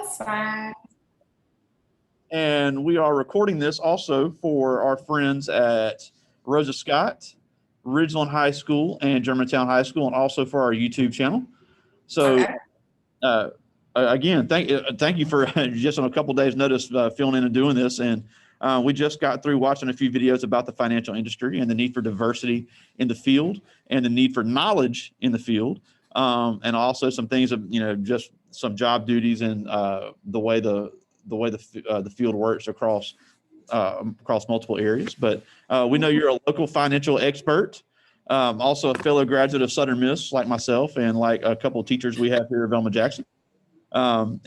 That's fine. And we are recording this also for our friends at Rosa Scott, Ridgeland High School, and Germantown High School, and also for our YouTube channel. So, Okay. again, thank you for just on a couple days' notice filling in and doing this. And we just got through watching a few videos about the financial industry and the need for diversity in the field and the need for knowledge in the field, and also some things of just some job duties and the way the field works across multiple areas. But we know you're a local financial expert, also a fellow graduate of Southern Miss, like myself, and like a couple of teachers we have here at Velma Jackson. And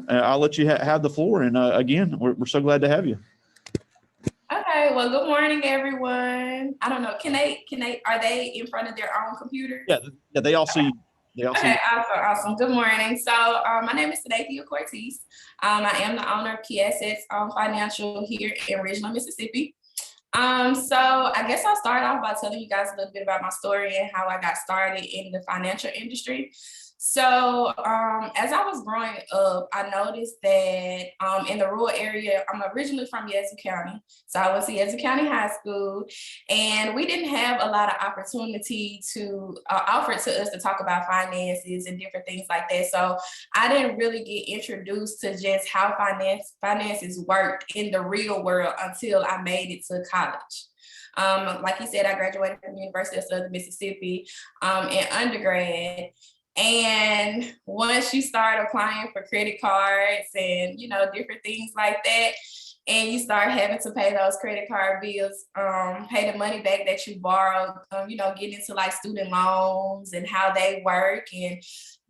I'll let you have the floor. And again, we're so glad to have you. Okay. Well, good morning, everyone. I don't know. Are they in front of their own computer? Yeah, they all see you. Okay, awesome. Good morning. So my name is Cynathia Cortese. I am the owner of Key Assets Financial here in Ridgeland, Mississippi. So I guess I'll start off by telling you guys a little bit about my story and how I got started in the financial industry. So as I was growing up, I noticed that in the rural area, I'm originally from Yazoo County. So I went to Yazoo County High School, and we didn't have a lot of opportunity to offer to us to talk about finances and different things like that. So I didn't really get introduced to just how finances worked in the real world until I made it to college. Like you said, I graduated from the University of Southern Mississippi in undergrad. And once you start applying for credit cards and, different things like that, and you start having to pay those credit card bills, pay the money back that you borrowed, get into like student loans and how they work and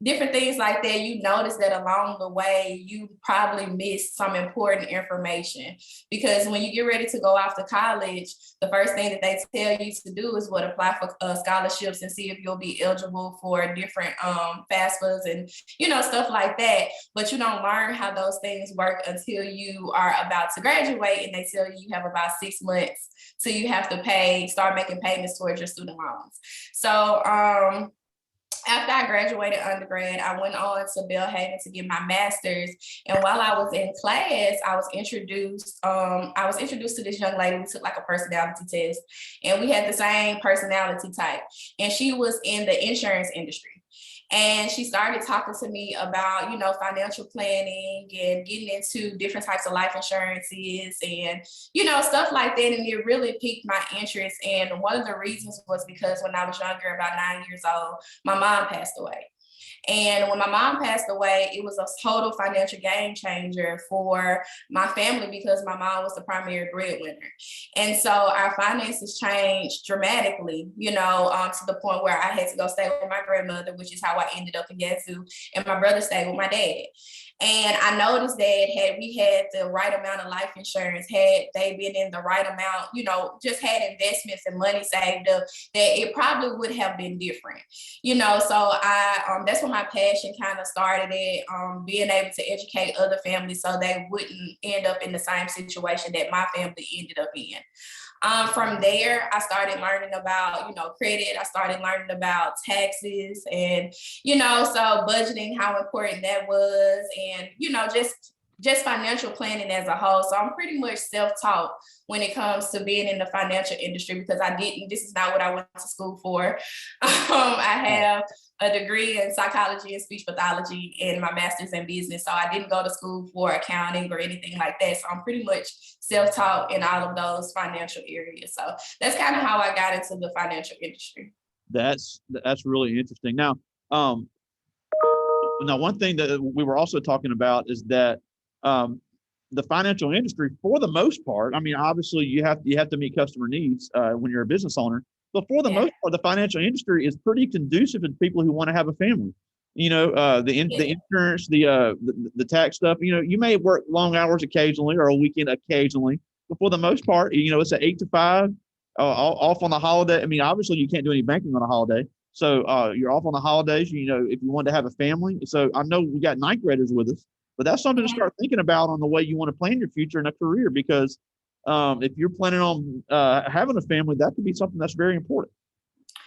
different things like that, you notice that along the way, you probably missed some important information. Because when you get ready to go off to college, the first thing that they tell you to do is apply for scholarships and see if you'll be eligible for different FAFSAs and, stuff like that. But you don't learn how those things work until you are about to graduate, and they tell you have about 6 months till you have to start making payments towards your student loans. So, after I graduated undergrad, I went on to Belhaven to get my master's. And while I was in class, I was introduced to this young lady. We took like a personality test, and we had the same personality type. And she was in the insurance industry. And she started talking to me about, financial planning and getting into different types of life insurances and, stuff like that. And it really piqued my interest. And one of the reasons was because when I was younger, about 9 years old, my mom passed away. And when my mom passed away, it was a total financial game changer for my family because my mom was the primary breadwinner. And so our finances changed dramatically, to the point where I had to go stay with my grandmother, which is how I ended up in Yazoo, and my brother stayed with my dad. And I noticed that had we had the right amount of life insurance, had they been in the right amount, just had investments and money saved up, that it probably would have been different, So that's when my passion kind of started at being able to educate other families so they wouldn't end up in the same situation that my family ended up in. From there, I started learning about, credit. I started learning about taxes and, so budgeting, how important that was, and, just financial planning as a whole. So I'm pretty much self-taught when it comes to being in the financial industry because this is not what I went to school for. I have a degree in psychology and speech pathology and my master's in business. So I didn't go to school for accounting or anything like that. So I'm pretty much self-taught in all of those financial areas. So that's kind of how I got into the financial industry. That's really interesting. Now, one thing that we were also talking about is that the financial industry, for the most part, I mean, obviously you have to meet customer needs when you're a business owner, but for the most part, the financial industry is pretty conducive to people who want to have a family. The insurance, the tax stuff. You may work long hours occasionally or a weekend occasionally, but for the most part, it's an 8 to 5, off on the holiday. I mean, obviously you can't do any banking on a holiday. So you're off on the holidays, if you want to have a family. So I know we got ninth graders with us, but that's something to start thinking about on the way you want to plan your future and a career, because if you're planning on having a family, that could be something that's very important.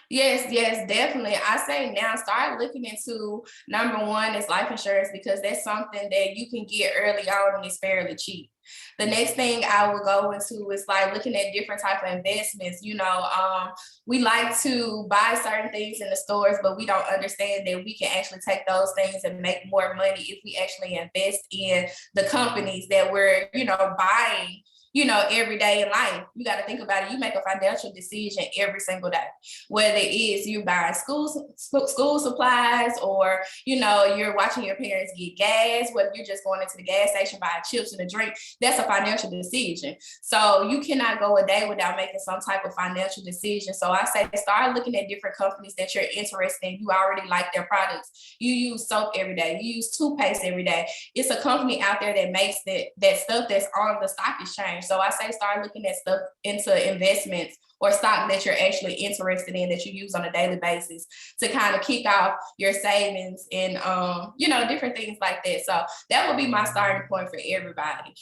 Yes, definitely. I say now start looking into number one is life insurance because that's something that you can get early on and it's fairly cheap. The next thing I will go into is like looking at different type of investments. We like to buy certain things in the stores, but we don't understand that we can actually take those things and make more money if we actually invest in the companies that we're, buying every day in life. You got to think about it. You make a financial decision every single day, whether it is you buying school supplies or, you're watching your parents get gas, whether you're just going into the gas station, buying chips and a drink, that's a financial decision. So you cannot go a day without making some type of financial decision. So I say start looking at different companies that you're interested in. You already like their products. You use soap every day. You use toothpaste every day. It's a company out there that makes that stuff that's on the stock exchange. So I say start looking at stuff into investments or stock that you're actually interested in that you use on a daily basis to kind of kick off your savings and different things like that. So that would be my starting point for everybody.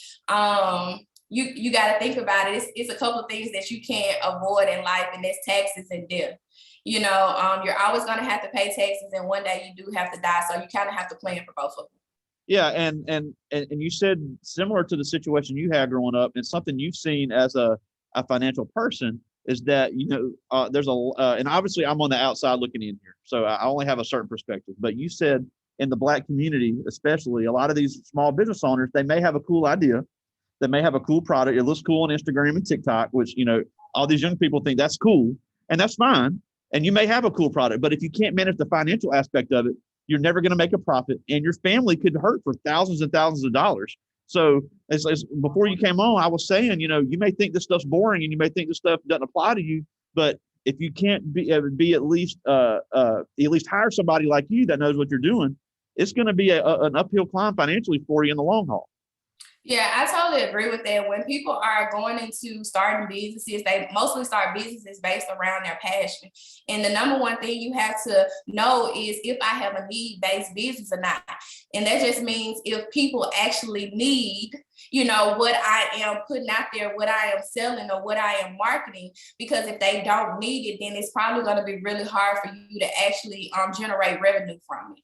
You got to think about it. It's a couple of things that you can't avoid in life, and that's taxes and debt. You're always going to have to pay taxes, and one day you do have to die. So you kind of have to plan for both of them. Yeah, and you said similar to the situation you had growing up, and something you've seen as a financial person is that there's and obviously I'm on the outside looking in here, so I only have a certain perspective. But you said in the Black community, especially, a lot of these small business owners, they may have a cool idea, they may have a cool product, it looks cool on Instagram and TikTok, which all these young people think that's cool, and that's fine. And you may have a cool product, but if you can't manage the financial aspect of it, you're never going to make a profit, and your family could hurt for thousands and thousands of dollars. So as before you came on, I was saying, you may think this stuff's boring and you may think this stuff doesn't apply to you, but if you can't be at least hire somebody like you that knows what you're doing, it's going to be an uphill climb financially for you in the long haul. Yeah, I totally agree with that. When people are going into starting businesses, they mostly start businesses based around their passion. And the number one thing you have to know is if I have a need-based business or not. And that just means if people actually need, what I am putting out there, what I am selling or what I am marketing, because if they don't need it, then it's probably going to be really hard for you to actually generate revenue from it.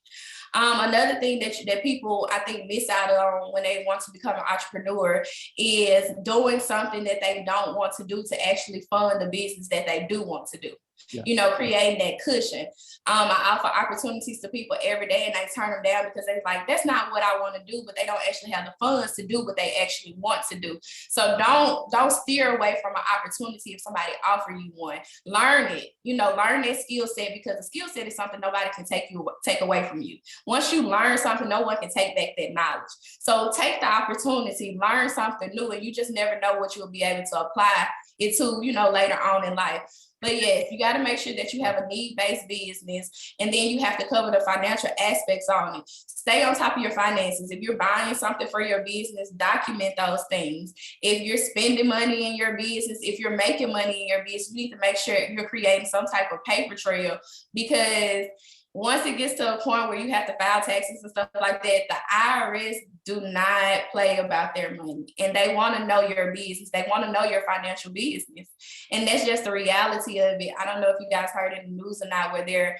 Another thing that people I think miss out on when they want to become an entrepreneur is doing something that they don't want to do to actually fund the business that they do want to do. Yeah. Creating that cushion. I offer opportunities to people every day and they turn them down because they're like, that's not what I want to do, but they don't actually have the funds to do what they actually want to do. So don't steer away from an opportunity if somebody offer you one. Learn it, learn that skill set, because the skill set is something nobody can take away from you. Once you learn something, no one can take back that knowledge. So take the opportunity, learn something new, and you just never know what you'll be able to apply it to, later on in life. But yes, you got to make sure that you have a need-based business, and then you have to cover the financial aspects on it. Stay on top of your finances. If you're buying something for your business, document those things. If you're spending money in your business, if you're making money in your business, you need to make sure you're creating some type of paper trail, because once it gets to a point where you have to file taxes and stuff like that, the IRS do not play about their money, and they want to know your business. They want to know your financial business. And that's just the reality of it. I don't know if you guys heard in the news or not, where they're,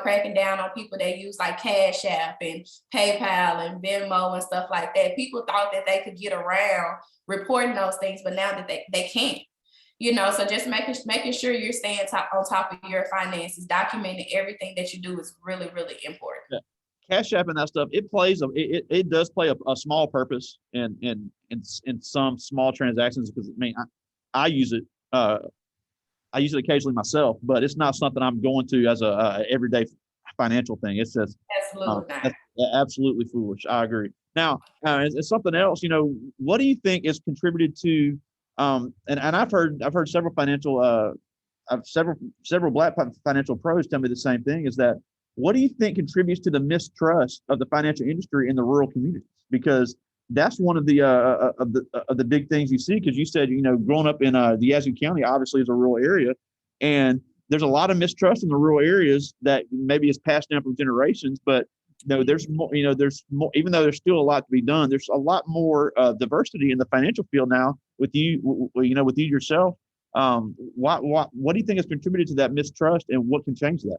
cracking down on people that use like Cash App and PayPal and Venmo and stuff like that. People thought that they could get around reporting those things, but now that they can't. So just making sure you're staying on top of your finances, documenting everything that you do is really, really important. Yeah. Cash App and that stuff, it does play a small purpose in some small transactions, because I use it occasionally myself, but it's not something I'm going to as a everyday financial thing. It's just absolutely foolish. I agree. Now, it's something else. What do you think has contributed to and I've heard several several Black financial pros tell me the same thing, is that what do you think contributes to the mistrust of the financial industry in the rural communities? Because that's one of the big things you see, because you said, growing up in the Yazoo County obviously is a rural area, and there's a lot of mistrust in the rural areas that maybe is passed down from generations, but there's more, there's more, even though there's still a lot to be done, there's a lot more diversity in the financial field now with you yourself What do you think has contributed to that mistrust, and what can change that?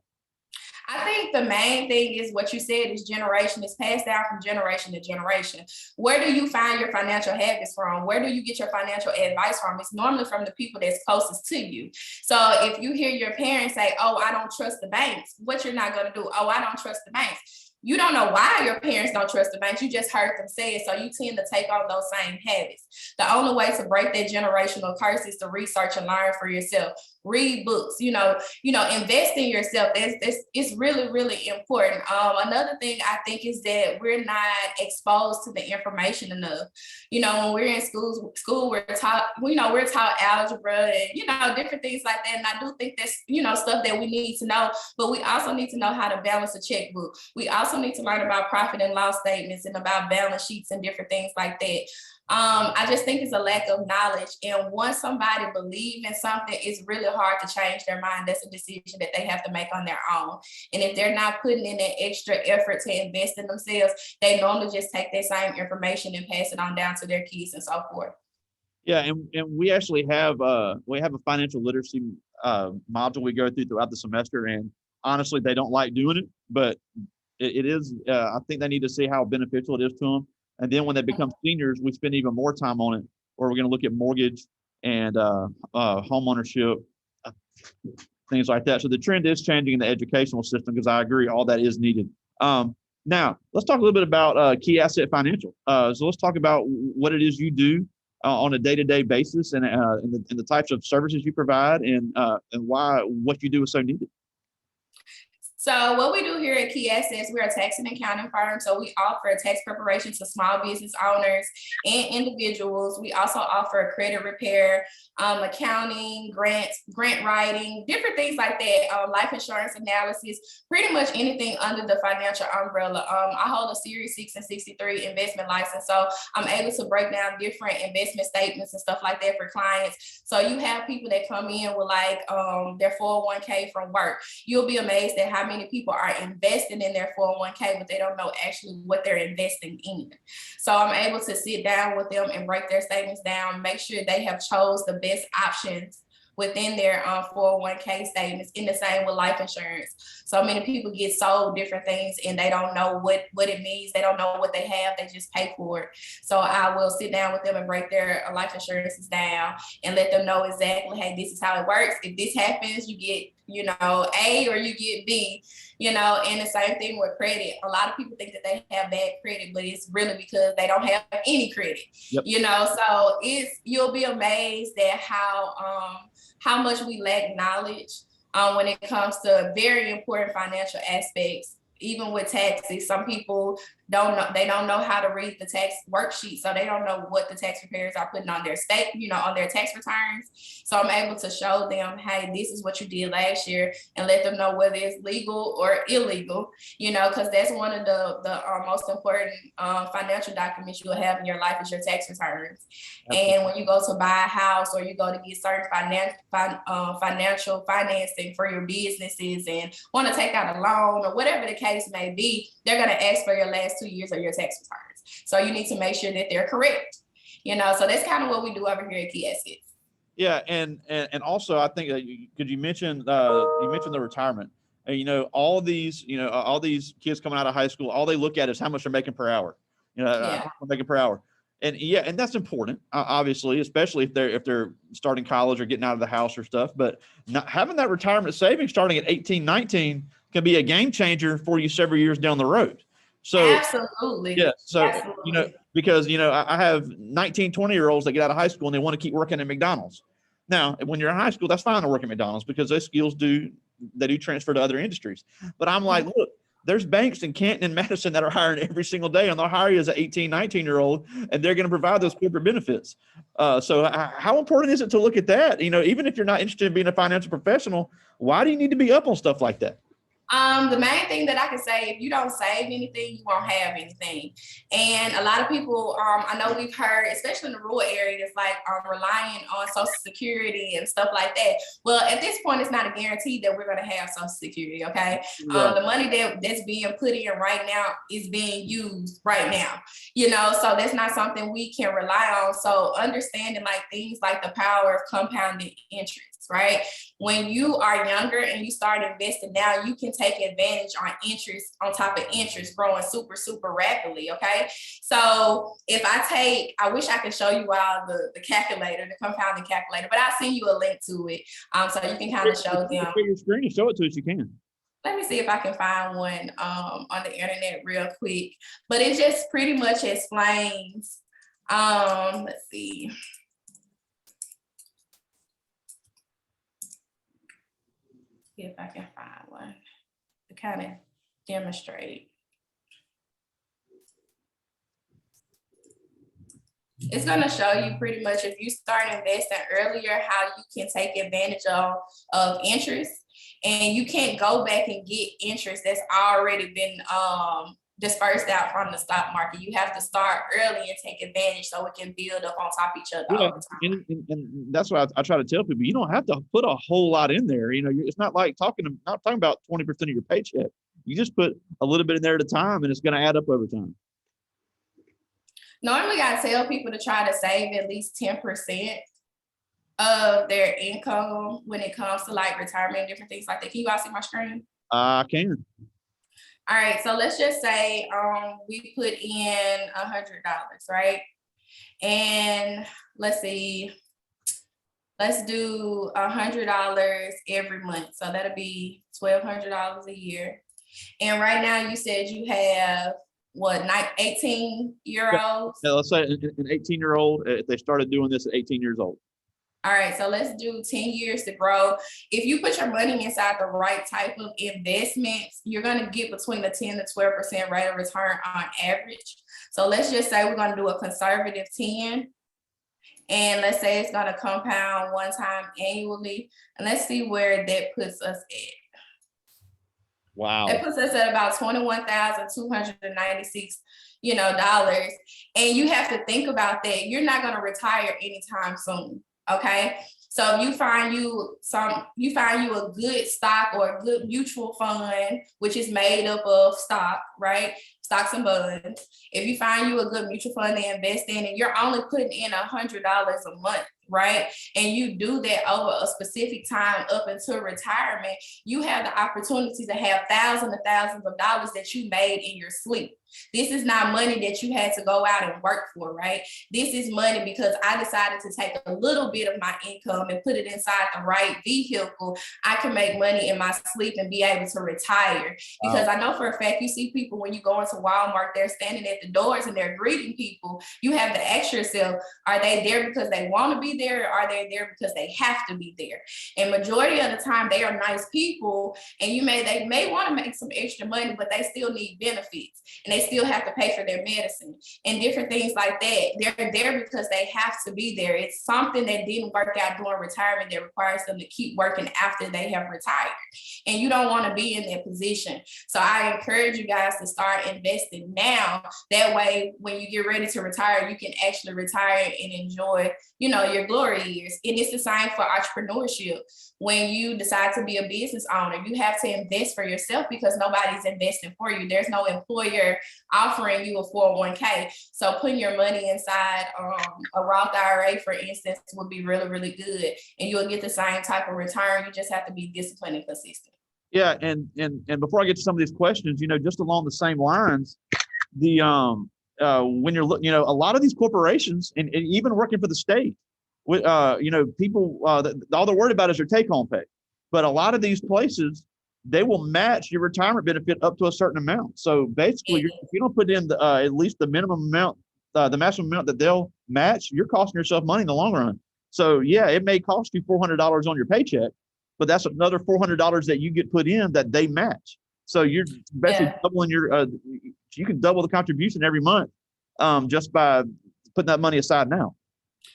I think the main thing is what you said is generation. It's passed down from generation to generation. Where do you find your financial habits from? Where do you get your financial advice from? It's normally from the people that's closest to you. So if you hear your parents say, oh, I don't trust the banks, what you're not going to do? Oh, I don't trust the banks. You don't know why your parents don't trust the banks. You just heard them say it. So you tend to take on those same habits. The only way to break that generational curse is to research and learn for yourself. Read books, invest in yourself. It's really, really important. Another thing I think is that we're not exposed to the information enough. When we're in school we're taught, we're taught algebra and, different things like that. And I do think that's, stuff that we need to know, but we also need to know how to balance a checkbook. We also need to learn about profit and loss statements and about balance sheets and different things like that. I just think it's a lack of knowledge. And once somebody believes in something, it's really hard to change their mind. That's a decision that they have to make on their own. And if they're not putting in that extra effort to invest in themselves, they normally just take that same information and pass it on down to their kids and so forth. Yeah, and we actually have a financial literacy module we go throughout the semester, and honestly, they don't like doing it, but it is. I think they need to see how beneficial it is to them. And then when they become seniors, we spend even more time on it, where we're going to look at mortgage and home ownership, things like that. So the trend is changing in the educational system, because I agree, all that is needed. Now, let's talk a little bit about Key Asset Financial. So let's talk about what it is you do on a day-to-day basis, and the types of services you provide, and why what you do is so needed. So what we do here at Key Assets, we're a tax and accounting firm. So we offer tax preparation to small business owners and individuals. We also offer credit repair, accounting, grant writing, different things like that, life insurance analysis, pretty much anything under the financial umbrella. I hold a Series 6 and 63 investment license. So I'm able to break down different investment statements and stuff like that for clients. So you have people that come in with their 401k from work. You'll be amazed at how many people are investing in their 401k, but they don't know actually what they're investing in. So I'm able to sit down with them and break their statements down, make sure they have chose the best options within their 401k statements. In the same with life insurance. So many people get sold different things and they don't know what it means. They don't know what they have. They just pay for it. So I will sit down with them and break their life insurances down and let them know exactly, hey, this is how it works. If this happens, you get, A, or you get B, and the same thing with credit. A lot of people think that they have bad credit, but it's really because they don't have any credit. Yep. So you'll be amazed at how much we lack knowledge when it comes to very important financial aspects. Even with taxes, some people don't know how to read the tax worksheet, so they don't know what the tax preparers are putting on their on their tax returns. So I'm able to show them, hey, this is what you did last year, and let them know whether it's legal or illegal, because that's one of the most important financial documents you'll have in your life is your tax returns. Absolutely. And when you go to buy a house or you go to get certain financial financing for your businesses and want to take out a loan or whatever the case may be, they're going to ask for your last 2 years of your tax returns. So you need to make sure that they're correct. So that's kind of what we do over here at Key Assets. Yeah, and also I think because you mentioned the retirement. All these kids coming out of high school, all they look at is how much they're making per hour. How much they're making per hour. And that's important, obviously, especially if they're starting college or getting out of the house or stuff. But not having that retirement savings starting at 18, 19 can be a game changer for you several years down the road. So absolutely. Yeah. So, absolutely. Because, I have 19, 20-year-olds that get out of high school and they want to keep working at McDonald's. Now, when you're in high school, that's fine to work at McDonald's because those skills do transfer to other industries. But I'm like, look, there's banks in Canton and Madison that are hiring every single day, and they'll hire you as an 18, 19-year-old, and they're going to provide those corporate benefits. So how important is it to look at that? Even if you're not interested in being a financial professional, why do you need to be up on stuff like that? The main thing that I can say, if you don't save anything, you won't have anything. And a lot of people, I know we've heard, especially in the rural areas, like relying on Social Security and stuff like that. Well, at this point, it's not a guarantee that we're going to have Social Security, okay? Right. The money that's being put in right now is being used right now, so that's not something we can rely on. So understanding like things like the power of compounding interest, right? When you are younger and you start investing now, you can take advantage on interest on top of interest growing super, super rapidly. Okay. So if I wish I could show you all the calculator, the compounding calculator, but I'll send you a link to it. So you can kind of show them. Your screen and show it to us, you can. Let me see if I can find one on the internet real quick, but it just pretty much explains, let's see. See if I can find one to kind of demonstrate. It's going to show you pretty much if you start investing earlier, how you can take advantage of interest, and you can't go back and get interest that's already been dispersed out from the stock market. You have to start early and take advantage so it can build up on top of each other all the time. And that's why I try to tell people, you don't have to put a whole lot in there. It's not like not talking about 20% of your paycheck. You just put a little bit in there at a time, and it's going to add up over time. Normally, I tell people to try to save at least 10% of their income when it comes to like retirement and different things like that. Can you all see my screen? I can. All right, so let's just say we put in $100, right? And let's see, let's do $100 every month. So that'll be $1,200 a year. And right now you said you have what, 18-year-olds? Yeah, let's say an 18-year-old, if they started doing this at 18 years old. All right, so let's do 10 years to grow. If you put your money inside the right type of investments, you're going to get between the 10 to 12% rate of return on average. So let's just say we're going to do a conservative 10. And let's say it's going to compound one time annually. And let's see where that puts us at. Wow. That puts us at about $21,296, dollars. And you have to think about that. You're not going to retire anytime soon. Okay. So if you find you a good stock or a good mutual fund, which is made up of stock, right? Stocks and bonds. If you find you a good mutual fund to invest in, and you're only putting in $100 a month, right? And you do that over a specific time up until retirement, you have the opportunity to have thousands and thousands of dollars that you made in your sleep. This is not money that you had to go out and work for, right? This is money because I decided to take a little bit of my income and put it inside the right vehicle. I can make money in my sleep and be able to retire. Because I know for a fact, you see people when you go into Walmart, they're standing at the doors and they're greeting people. You have to ask yourself, are they there because they want to be there, or are they there because they have to be there? And majority of the time, they are nice people, and they may want to make some extra money, but they still need benefits, and they still have to pay for their medicine and different things like that. They're there because they have to be there. It's something that didn't work out during retirement that requires them to keep working after they have retired. And you don't want to be in that position. So I encourage you guys to start investing now. That way, when you get ready to retire, you can actually retire and enjoy, your glory years. And it's the same for entrepreneurship. When you decide to be a business owner, you have to invest for yourself because nobody's investing for you. There's no employer offering you a 401k. So putting your money inside a Roth IRA, for instance, would be really, really good. And you'll get the same type of return. You just have to be disciplined and consistent. Yeah, and before I get to some of these questions, just along the same lines, when you're looking, a lot of these corporations and even working for the state, people, all they're worried about is their take-home pay. But a lot of these places, they will match your retirement benefit up to a certain amount. So basically, if you don't put in at least the minimum amount, the maximum amount that they'll match, you're costing yourself money in the long run. So yeah, it may cost you $400 on your paycheck, but that's another $400 that you get put in that they match. So you're basically doubling you can double the contribution every month just by putting that money aside now.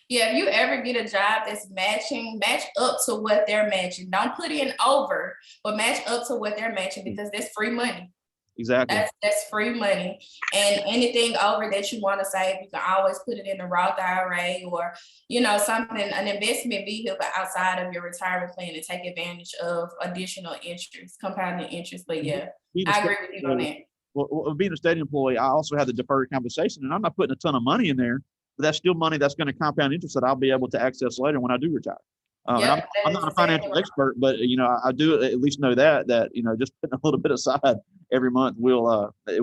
Yeah, if you ever get a job that's matching, match up to what they're matching. Don't put in over, but match up to what they're matching, because that's free money. Exactly. That's free money. And anything over that you want to save, you can always put it in a Roth IRA, or, something, an investment vehicle outside of your retirement plan, to take advantage of additional interest, compounding interest. But yeah, I agree with you on that. Well, being a state employee, I also have the deferred compensation, and I'm not putting a ton of money in there, but that's still money that's going to compound interest that I'll be able to access later when I do retire. Yep, I'm not a financial expert, but I do at least know that just putting a little bit aside every month it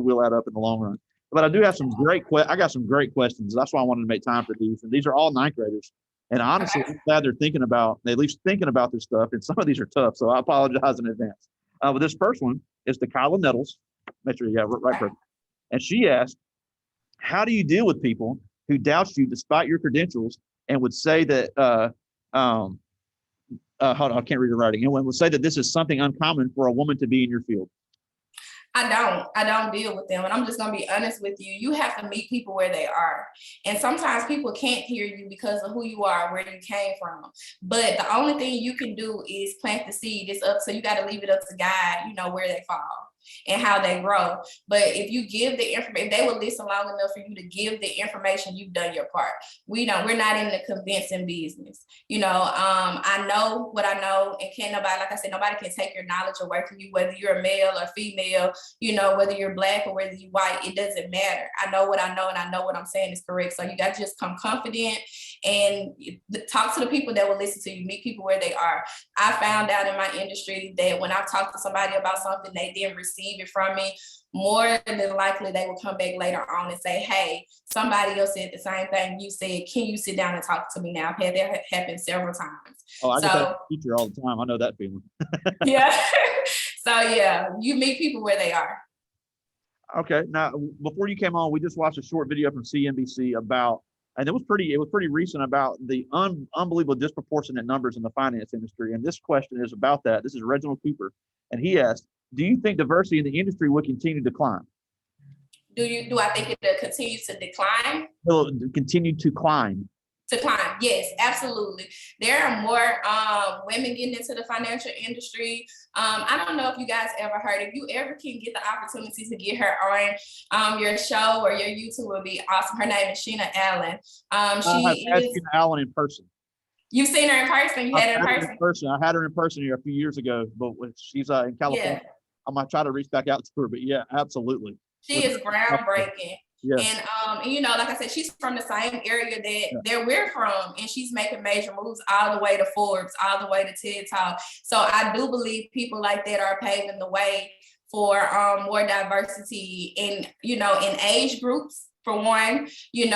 will add up in the long run. But I do have some I got some great questions. That's why I wanted to make time for these, and these are all ninth graders. And honestly, I'm glad they're at least thinking about this stuff. And some of these are tough, so I apologize in advance. But this first one is to Kyla Nettles. Make sure you got it right person. And she asked, how do you deal with people who doubt you despite your credentials and would say that, hold on, I can't read her writing. And would say that this is something uncommon for a woman to be in your field? I don't deal with them. And I'm just going to be honest with you. You have to meet people where they are. And sometimes people can't hear you because of who you are, where you came from. But the only thing you can do is plant the seed. It's up. So you got to leave it up to God, where they fall and how they grow. But if you give the information, they will listen long enough for you to give the information, you've done your part. We're not in the convincing business. I know what I know, and can't nobody, like I said, nobody can take your knowledge away from you, whether you're a male or female, whether you're Black or whether you're white, it doesn't matter. I know what I know, and I know what I'm saying is correct. So you got to just come confident and talk to the people that will listen to you, meet people where they are. I found out in my industry that when I talk to somebody about something, they didn't receive it from me, more than likely they will come back later on and say, hey, somebody else said the same thing you said. Can you sit down and talk to me now? I've had that happen several times. Oh, I get that teacher all the time. I know that feeling. Yeah. So yeah, you meet people where they are. Okay. Now, before you came on, we just watched a short video from CNBC about, and it was pretty recent, about the unbelievable disproportionate numbers in the finance industry. And this question is about that. This is Reginald Cooper. And he asked, do you think diversity in the industry will continue to decline? Do I think it'll continue to decline? Will continue to climb? To climb, yes, absolutely. There are more women getting into the financial industry. I don't know if you guys ever heard, if you ever can get the opportunity to get her on your show or your YouTube, would be awesome. Her name is Sheena Allen. Sheena Allen in person. You've seen her in person? You had her in person? I had her in person here a few years ago, but she's in California. Yeah. I might try to reach back out to her, but yeah, absolutely. She is groundbreaking. Yes. And like I said, she's from the same area that we're from, and she's making major moves all the way to Forbes, all the way to TED Talk. So I do believe people like that are paving the way for more diversity in age groups for one, in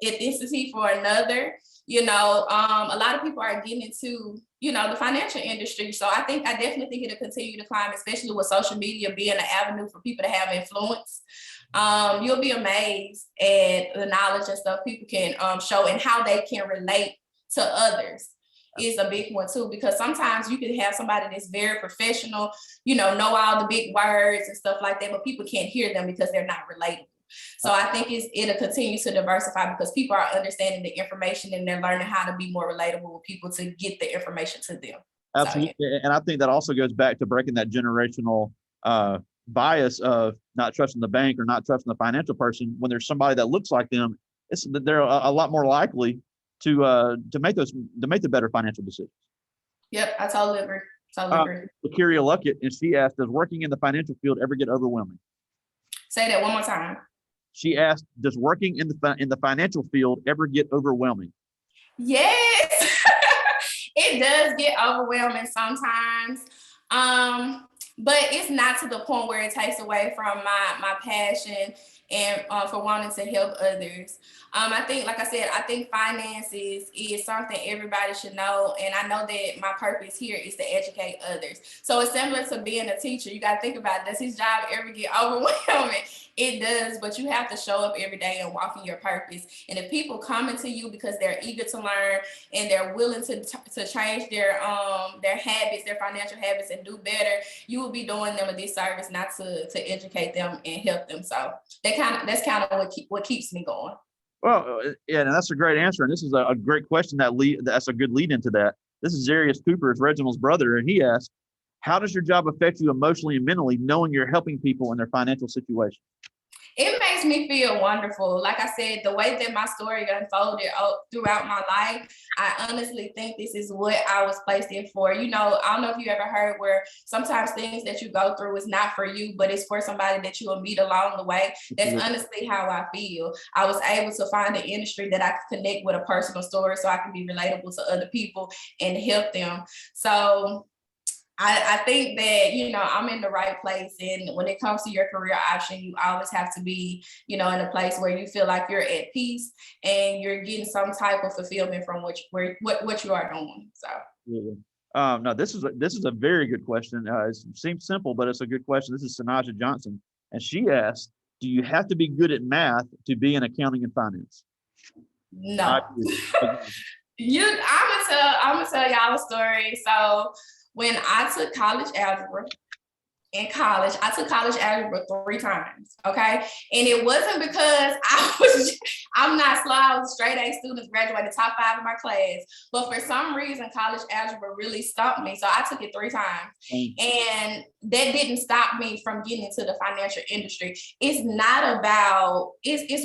ethnicity for another. A lot of people are getting into the financial industry. So I definitely think it'll continue to climb, especially with social media being an avenue for people to have influence. You'll be amazed at the knowledge and stuff people can show and how they can relate to others is a big one too, because sometimes you can have somebody that's very professional, know all the big words and stuff like that, but people can't hear them because they're not relatable. So I think it'll continue to diversify because people are understanding the information and they're learning how to be more relatable with people to get the information to them. Absolutely. So, yeah. And I think that also goes back to breaking that generational bias of not trusting the bank or not trusting the financial person. When there's somebody that looks like them, they're a lot more likely to make the better financial decisions. Yep, I totally agree. Lakiria Luckett, and she asked, does working in the financial field ever get overwhelming? Say that one more time. She asked, does working in the financial field ever get overwhelming? Yes, it does get overwhelming sometimes. But it's not to the point where it takes away from my passion and for wanting to help others. I think, like I said, I think finances is something everybody should know. And I know that my purpose here is to educate others. So it's similar to being a teacher. You got to think about, does his job ever get overwhelming? It does, but you have to show up every day and walk in your purpose. And if people come into you because they're eager to learn and they're willing to change their habits, their financial habits, and do better, you will be doing them a disservice not to educate them and help them. So that's kind of what keeps me going. Well, yeah, and that's a great answer. And this is a great question that's a good lead into that. This is Zarius Cooper, it's Reginald's brother, and he asked, how does your job affect you emotionally and mentally, knowing you're helping people in their financial situation? It makes me feel wonderful. Like I said, the way that my story unfolded throughout my life, I honestly think this is what I was placed in for. You know, I don't know if you ever heard where sometimes things that you go through is not for you, but it's for somebody that you will meet along the way. That's honestly how I feel. I was able to find an industry that I could connect with a personal story so I can be relatable to other people and help them. So I think that, you know, I'm in the right place. And when it comes to your career option, you always have to be, you know, in a place where you feel like you're at peace and you're getting some type of fulfillment from what you are doing. So. No, this is a very good question. It seems simple, but it's a good question. This is Cynathia Johnson, and she asked, "Do you have to be good at math to be in accounting and finance?" No. I'm gonna tell y'all a story. So when I took college algebra, in college, I took college algebra 3 times, okay? And it wasn't because I'm not slow, I was a straight A student, graduated top 5 of my class, but for some reason, college algebra really stumped me, so I took it 3 times. And that didn't stop me from getting into the financial industry. It's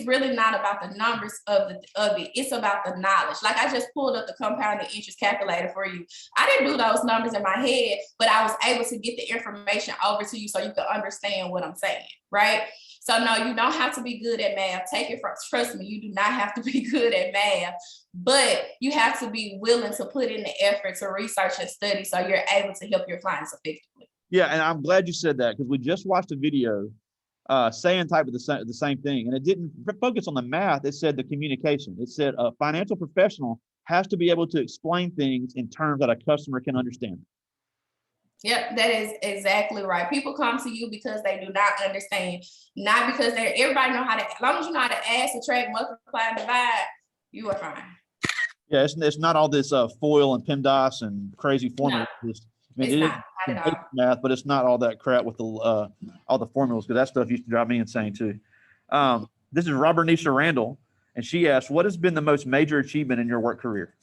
really not about the numbers of it, it's about the knowledge. Like I just pulled up the compounded interest calculator for you. I didn't do those numbers in my head, but I was able to get the information over to you so you can understand what I'm saying, right? So no, you don't have to be good at math. Trust me, you do not have to be good at math, but you have to be willing to put in the effort to research and study so you're able to help your clients effectively. Yeah, and I'm glad you said that because we just watched a video saying type of the same thing, and it didn't focus on the math. It said the communication. It said a financial professional has to be able to explain things in terms that a customer can understand. Yep, that is exactly right. People come to you because they do not understand, not because everybody know how to, as long as you know how to add, subtract, multiply, and divide, you are fine. Yeah, it's not all this FOIL and PEMDAS and crazy formulas. No, it is math, but it's not all that crap with all the formulas, because that stuff used to drive me insane too. This is Robert Nisha Randall, and she asked, what has been the most major achievement in your work career?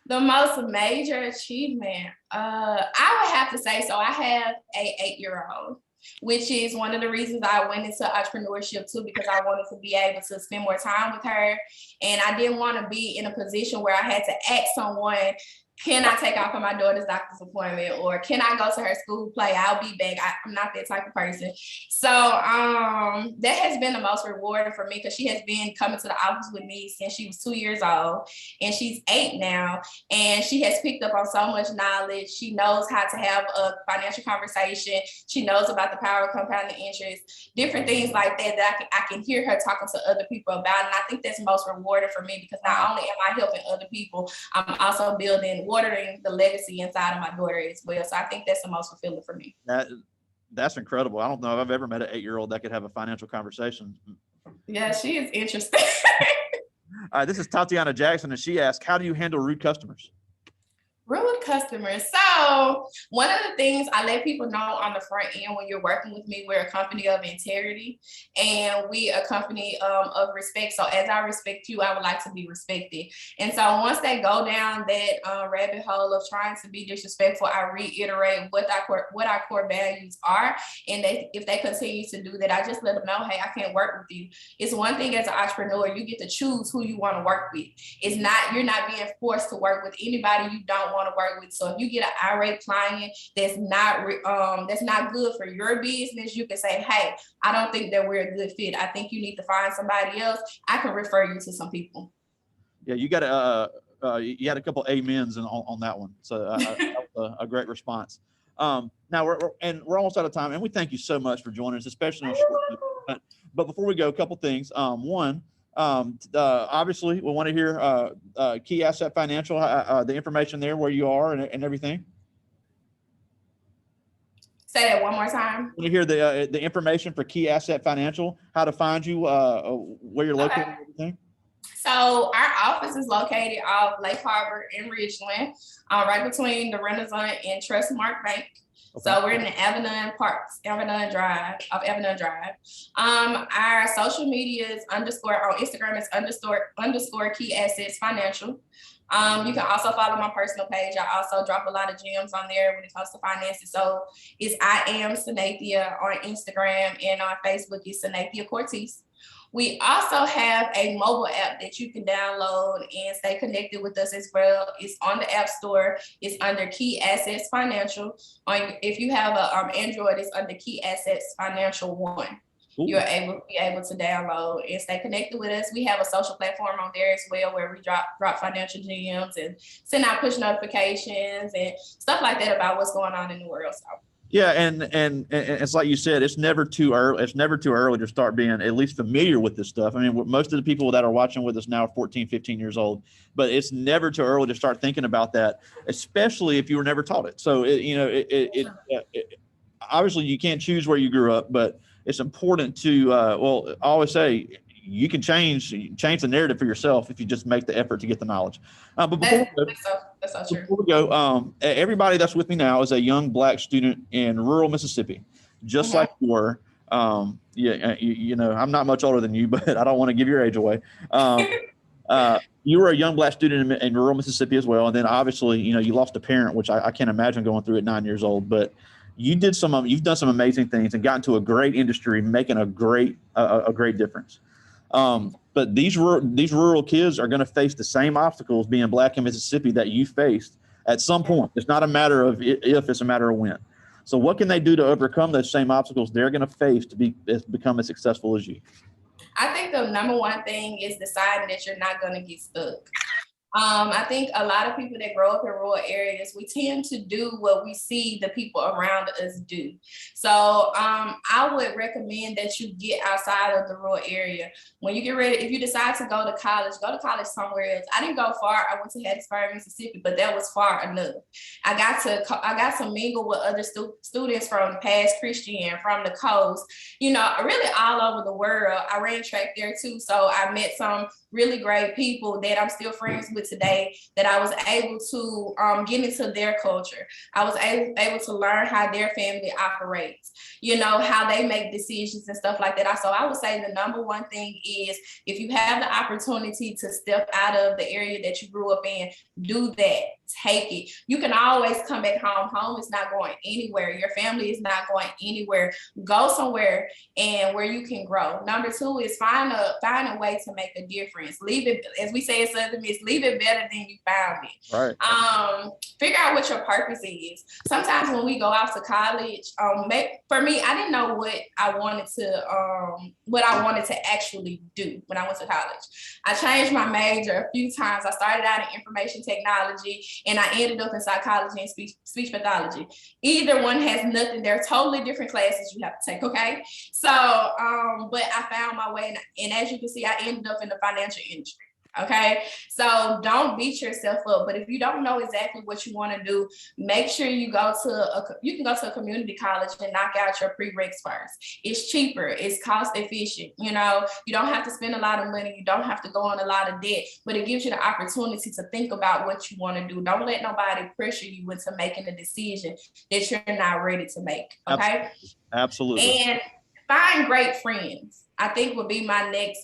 The most major achievement, I would have to say, so I have a 8-year-old, which is one of the reasons I went into entrepreneurship too, because I wanted to be able to spend more time with her. And I didn't want to be in a position where I had to ask someone, can I take off for my daughter's doctor's appointment, or can I go to her school play? I'll be back. I'm not that type of person. So that has been the most rewarding for me, because she has been coming to the office with me since she was 2 years old, and she's 8 now. And she has picked up on so much knowledge. She knows how to have a financial conversation. She knows about the power of compounding interest, different things like that I can hear her talking to other people about. And I think that's most rewarding for me, because not only am I helping other people, I'm also watering the legacy inside of my daughter as well. So I think that's the most fulfilling for me. That's incredible. I don't know if I've ever met an 8-year-old that could have a financial conversation. Yeah, she is interesting. This is Tatiana Jackson, and she asked, how do you handle rude customers? Rude customers. So one of the things I let people know on the front end when you're working with me, we're a company of integrity, and we a company of respect. So as I respect you, I would like to be respected. And so once they go down that rabbit hole of trying to be disrespectful, I reiterate what our core values are. And if they continue to do that, I just let them know, hey, I can't work with you. It's one thing as an entrepreneur, you get to choose who you want to work with. You're not being forced to work with anybody you don't want to work with. So if you get an irate client that's not good for your business, you can say, hey, I don't think that we're a good fit. I think you need to find somebody else. I can refer you to some people. Yeah, you got you had a couple amens on that one. So that was a great response. Now we're almost out of time, and we thank you so much for joining us, especially on short. But before we go, a couple things. One, obviously, we want to hear Key Asset Financial, the information there, where you are and everything. Say that one more time. We want to hear the information for Key Asset Financial, how to find you, where you're located, and everything. So our office is located off Lake Harbor in Ridgeland, right between the Renaissance and Trustmark Bank. Okay. So we're in the Avenon Drive. Our social media is underscore on Instagram is underscore key assets financial. You can also follow my personal page. I also drop a lot of gems on there when it comes to finances. So it's I am Cynathia on Instagram, and on Facebook it's Cynathia Cortese. We also have a mobile app that you can download and stay connected with us as well. It's on the App Store. It's under Key Assets Financial. If you have a Android, it's under Key Assets Financial 1. Ooh. You're be able to download and stay connected with us. We have a social platform on there as well where we drop financial gems and send out push notifications and stuff like that about what's going on in the world. So. Yeah, and it's like you said, it's never too early. It's never too early to start being at least familiar with this stuff. I mean, most of the people that are watching with us now are 14, 15 years old, but it's never too early to start thinking about that, especially if you were never taught it. So, obviously you can't choose where you grew up, but it's important to, I always say, you can change the narrative for yourself if you just make the effort to get the knowledge. But before we go, everybody that's with me now is a young Black student in rural Mississippi, just like you were. I'm not much older than you, but I don't want to give your age away. You were a young Black student in rural Mississippi as well, and then obviously, you lost a parent, which I can't imagine going through at 9 years old. But you've done some amazing things and gotten to a great industry, making a great difference. But these rural kids are going to face the same obstacles being Black in Mississippi that you faced at some point. It's not a matter of if, it's a matter of when. So what can they do to overcome those same obstacles they're going to face to become as successful as you? I think the number one thing is deciding that you're not going to get stuck. I think a lot of people that grow up in rural areas, we tend to do what we see the people around us do. So I would recommend that you get outside of the rural area. When you get ready, if you decide to go to college somewhere else. I didn't go far. I went to Hattiesburg, Mississippi, but that was far enough. I got to mingle with other students from the past Christian, from the coast, really all over the world. I ran track there too. So I met some really great people that I'm still friends with today, that I was able to get into their culture. I was able to learn how their family operates, how they make decisions and stuff like that. So I would say the number one thing is, if you have the opportunity to step out of the area that you grew up in, do that. Take it. You can always come back home. Home is not going anywhere. Your family is not going anywhere. Go somewhere and where you can grow. Number two is find a way to make a difference. Leave it, as we say in Southern Miss, leave it better than you found it. Right. Figure out what your purpose is. Sometimes when we go out to college, for me, I didn't know what I wanted to actually do when I went to college. I changed my major a few times. I started out in information technology, and I ended up in psychology and speech pathology. Either one has nothing. They're totally different classes you have to take, okay? So, but I found my way, and as you can see, I ended up in the financial industry. Okay, so don't beat yourself up. But if you don't know exactly what you want to do, make sure you can go to a community college and knock out your prereqs first. It's cheaper, it's cost efficient. You don't have to spend a lot of money, you don't have to go on a lot of debt, but it gives you the opportunity to think about what you want to do. Don't let nobody pressure you into making a decision that you're not ready to make. Okay, absolutely. And find great friends. I think would be my next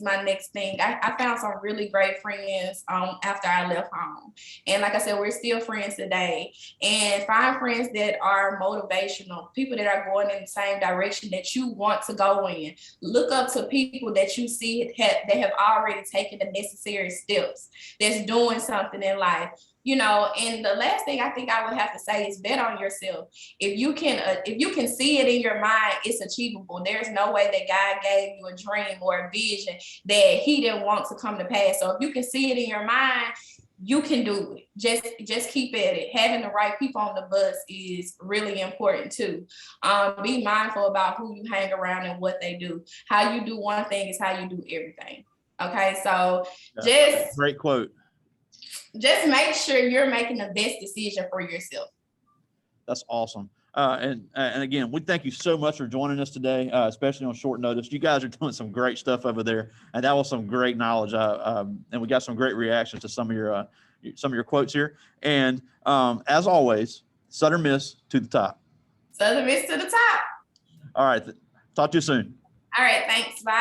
thing. I found some really great friends after I left home. And like I said, we're still friends today. And find friends that are motivational, people that are going in the same direction that you want to go in. Look up to people that you see that have already taken the necessary steps, that's doing something in life. And the last thing I think I would have to say is bet on yourself. If you can see it in your mind, it's achievable. There's no way that God gave you a dream or a vision that he didn't want to come to pass. So if you can see it in your mind, you can do it. Just keep at it. Having the right people on the bus is really important too. Be mindful about who you hang around and what they do. How you do one thing is how you do everything. Okay, so just great quote. Just make sure you're making the best decision for yourself. That's awesome. And again, we thank you so much for joining us today, especially on short notice. You guys are doing some great stuff over there, and that was some great knowledge. And we got some great reactions to some of your quotes here. And as always, Southern Miss to the top. Southern Miss to the top. All right. Talk to you soon. All right, thanks. Bye.